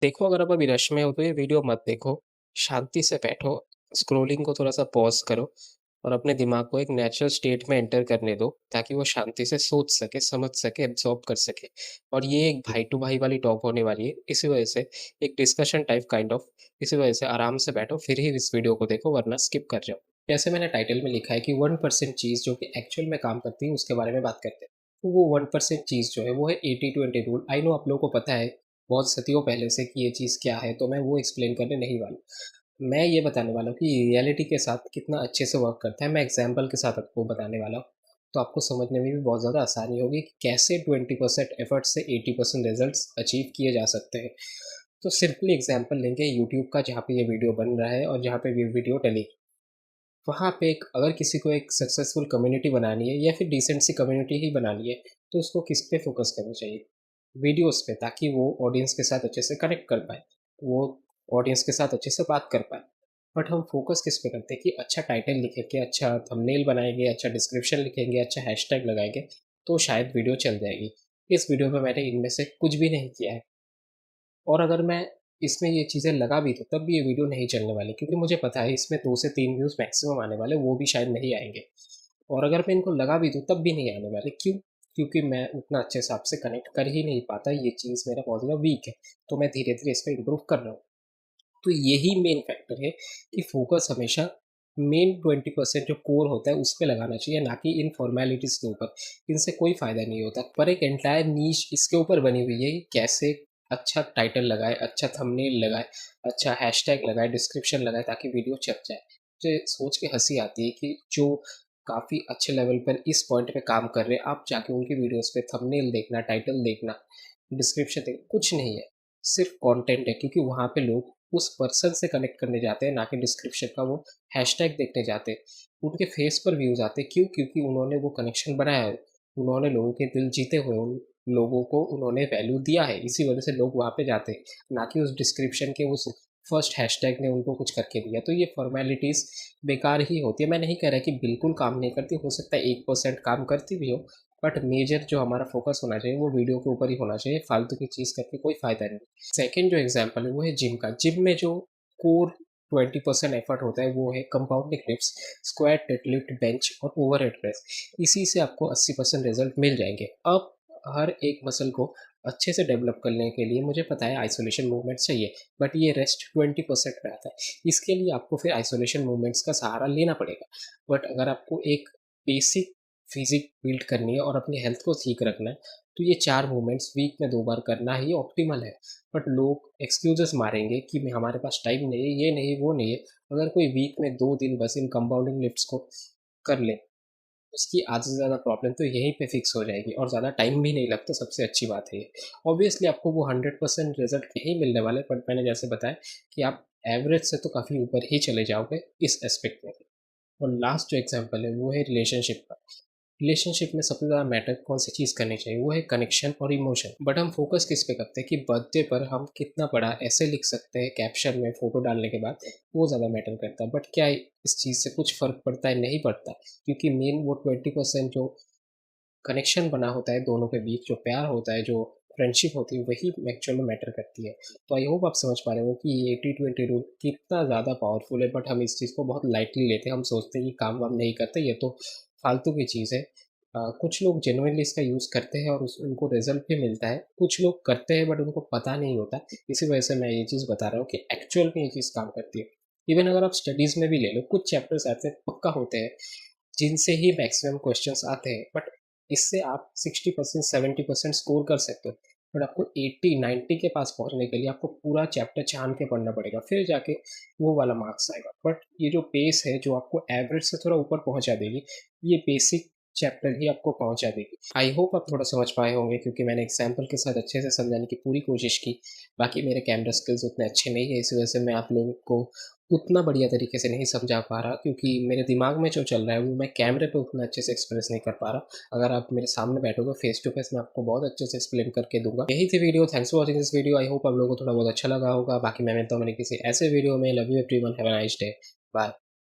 देखो, अगर आप अभी रश में हो तो ये वीडियो मत देखो। शांति से बैठो, स्क्रॉलिंग को थोड़ा-सा पॉज़ करो और अपने दिमाग को एक नेचुरल स्टेट में एंटर करने दो, ताकि वो शांति से सोच सके, समझ सके, एब्ज़ॉर्ब कर सके। और ये एक भाई टू भाई वाली टॉक होने वाली है, इसी वजह से एक डिस्कशन टाइप काइंड ऑफ, इसी वजह से आराम से बैठो, फिर ही इस वीडियो को देखो, वरना स्किप कर जाओ। जैसे मैंने टाइटल में लिखा है कि 1% चीज़ जो कि एक्चुअल में काम करती है, उसके बारे में बात करते हैं। तो वो 1% चीज़ जो है, वो है 80-20 रूल। आई नो आप लोगों को पता है बहुत सदियों पहले से कि ये चीज़ क्या है, तो मैं वो एक्सप्लेन करने नहीं वाला। मैं ये बताने वाला हूँ कि रियलिटी के साथ कितना अच्छे से वर्क करता है। मैं एग्ज़ाम्पल के साथ आपको बताने वाला हूँ, तो आपको समझने में भी बहुत ज़्यादा आसानी होगी कि कैसे 20% एफर्ट से 80% रिज़ल्ट्स अचीव किए जा सकते हैं। तो सिंपली एग्ज़ाम्पल लेंगे यूट्यूब का, जहाँ पे ये वीडियो बन रहा है और जहाँ पे ये वीडियो डली। वहाँ पे एक अगर किसी को एक सक्सेसफुल कम्युनिटी बनानी है या फिर डिसेंट सी कम्युनिटी ही बनानी है, तो उसको किस पे फ़ोकस करना चाहिए? वीडियोज़ पे, ताकि वो ऑडियंस के साथ अच्छे से कनेक्ट कर पाए, वो ऑडियंस के साथ अच्छे से बात कर पाए। बट हम फ़ोकस किस पे करते हैं कि अच्छा टाइटल लिखेंगे, अच्छा थंबनेल बनाएँगे, अच्छा डिस्क्रिप्शन लिखेंगे, अच्छा हैशटैग लगाएँगे, तो शायद वीडियो चल जाएगी। इस वीडियो में मैंने इनमें से कुछ भी नहीं किया है। और अगर मैं इसमें ये चीज़ें लगा भी दूँ, तब भी ये वीडियो नहीं चलने वाली, क्योंकि मुझे पता है इसमें 2 से 3 व्यूज़ मैक्सिमम आने वाले, वो भी शायद नहीं आएँगे। और अगर मैं इनको लगा भी दूँ, तब भी नहीं आने वाले। क्यों? क्योंकि मैं उतना अच्छे से आपसे कनेक्ट कर ही नहीं पाता, ये चीज़ मेरा बहुत ज़्यादा वीक है। तो मैं धीरे-धीरे इसको इम्प्रूव कर रहा हूँ। तो यही मेन फैक्टर है कि फ़ोकस हमेशा मेन 20% जो कोर होता है, उस पे लगाना चाहिए, ना कि इन फ़ॉर्मेलिटीज़ के ऊपर। इनसे कोई फ़ायदा नहीं होता। पर एक एंटायर नीश इसके ऊपर बनी हुई है कि कैसे अच्छा टाइटल लगाएँ, अच्छा थंबनेल लगाएँ, अच्छा हैशटैग लगाएँ, डिस्क्रिप्शन लगाएँ, ताकि वीडियो चल जाए। मुझे सोच के हँसी आती है कि जो काफ़ी अच्छे लेवल पर इस पॉइंट पे काम कर रहे हैं, आप जाके उनकी वीडियोज़ पे थंबनेल देखना, टाइटल देखना, डिस्क्रिप्शन देखना, कुछ नहीं है। सिर्फ़ कंटेंट है, क्योंकि वहाँ पे लोग उस पर्सन से कनेक्ट करने जाते हैं, ना कि डिस्क्रिप्शन का वो हैशटैग देखने जाते हैं। उनके फेस पर व्यूज़ आते हैं, क्यों? क्योंकि उन्होंने वो कनेक्शन बनाया है। उन्होंने लोगों के दिल जीते हुए, उन लोगों को उन्होंने वैल्यू दिया है, इसी वजह से लोग वहाँ पे जाते हैं, ना कि उस डिस्क्रिप्शन के उस फर्स्ट हैशटैग ने उनको कुछ करके दिया। तो ये फ़ॉर्मेलिटीज़ बेकार ही होती है। मैं नहीं कह रहा कि बिल्कुल काम नहीं करती, हो सकता है 1% काम करती भी हो, बट मेजर जो हमारा फ़ोकस होना चाहिए, वो वीडियो के ऊपर ही होना चाहिए। फालतू की चीज़ करके कोई फ़ायदा नहीं। सेकंड जो एग्ज़ाम्पल है, वो है जिम का। जिम में जो कोर 20% एफर्ट होता है, वो है compounding lifts, squat, deadlift, bench और ओवरहेड प्रेस। इसी से आपको 80% रिज़ल्ट मिल जाएँगे। अब हर एक मसल को अच्छे से डेवलप करने के लिए मुझे पता है आइसोलेशन मूवमेंट्स चाहिए, बट ये रेस्ट 20% में आता है। इसके लिए आपको फिर आइसोलेशन मूवमेंट्स का सहारा लेना पड़ेगा। बट अगर आपको एक बेसिक फिज़िक बिल्ड करनी है और अपनी हेल्थ को ठीक रखना है, तो ये 4 मूवमेंट्स वीक में 2 बार करना ही ऑप्टिमल है। बट लोग एक्सक्यूज़ेस मारेंगे कि मैं हमारे पास टाइम नहीं है, ये नहीं है, वो नहीं है। अगर कोई वीक में 2 दिन बस इन कंपाउंडिंग लिफ्ट्स को कर ले, उसकी आधे से ज़्यादा प्रॉब्लम तो यहीं पे फिक्स हो जाएगी और ज़्यादा टाइम भी नहीं लगता, सबसे अच्छी बात है ये। ऑब्वियसली आपको वो 100% रिज़ल्ट नहीं मिलने वाले, बट मैंने जैसे बताया कि आप एवरेज से तो काफ़ी ऊपर ही चले जाओगे इस एस्पेक्ट में। और लास्ट जो एग्ज़ाम्पल है, वो है रिलेशनशिप का। रिलेशनशिप में सबसे ज़्यादा मैटर कौन-सी चीज़ करनी चाहिए, वो है कनेक्शन और इमोशन। बट हम फ़ोकस किस पे करते हैं कि बर्थडे पर हम कितना बड़ा ऐसे लिख सकते हैं कैप्शन में फ़ोटो डालने के बाद, वो ज़्यादा मैटर करता है। बट क्या इस चीज़ से कुछ फ़र्क पड़ता है? नहीं पड़ता, क्योंकि मेन वो 20% जो कनेक्शन बना होता है दोनों के बीच, जो प्यार होता है, जो फ्रेंडशिप होती है, वही एक्चुअल में मैटर करती है। तो आई होप आप समझ पा रहे हो कि ये 80-20 रूल कितना ज़्यादा पावरफुल है, बट हम इस चीज़ को बहुत लाइटली लेते हैं। हम सोचते हैं कि काम-वाम नहीं करते, ये तो फालतू की चीज़ है। कुछ लोग जेनुइनली इसका यूज़ करते हैं और उस उनको रिज़ल्ट भी मिलता है। कुछ लोग करते हैं बट उनको पता नहीं होता। इसी वजह से मैं ये चीज़ बता रहा हूँ कि एक्चुअल में ये चीज़ काम करती है। इवन अगर आप स्टडीज़ में भी ले लो, कुछ चैप्टर्स ऐसे पक्का होते हैं जिनसे ही मैक्सिमम क्वेश्चंस आते हैं, बट इससे आप 60% 70% स्कोर कर सकते हो। बट आपको 80-90 के पास पहुंचने के लिए आपको पूरा चैप्टर छान के पढ़ना पड़ेगा, फिर जाके वो वाला मार्क्स आएगा। बट ये जो पेस है, जो आपको एवरेज से थोड़ा ऊपर पहुंचा देगी, ये बेसिक चैप्टर ही आपको पहुंचा देगी। आई होप आप थोड़ा समझ पाए होंगे, क्योंकि मैंने एग्जाम्पल के साथ अच्छे से समझाने की पूरी कोशिश की। बाकी मेरे कैमरा स्किल्स उतने अच्छे नहीं है, इस वजह से मैं आप लोगों को उतना बढ़िया तरीके से नहीं समझा पा रहा, क्योंकि मेरे दिमाग में जो चल रहा है वो मैं कैमरे पे उतना अच्छे से एक्सप्रेस नहीं कर पा रहा। अगर आप मेरे सामने बैठोगे फेस टू फेस, मैं आपको बहुत अच्छे से एक्सप्लेन करके दूंगा। यही थी video. Thanks for watching this video. I hope आप लोगों को थोड़ा बहुत अच्छा लगा होगा। बाकी मैं मिलता हूँ मेरे किसी ऐसे वीडियो में। Love you everyone, have a nice day. Bye.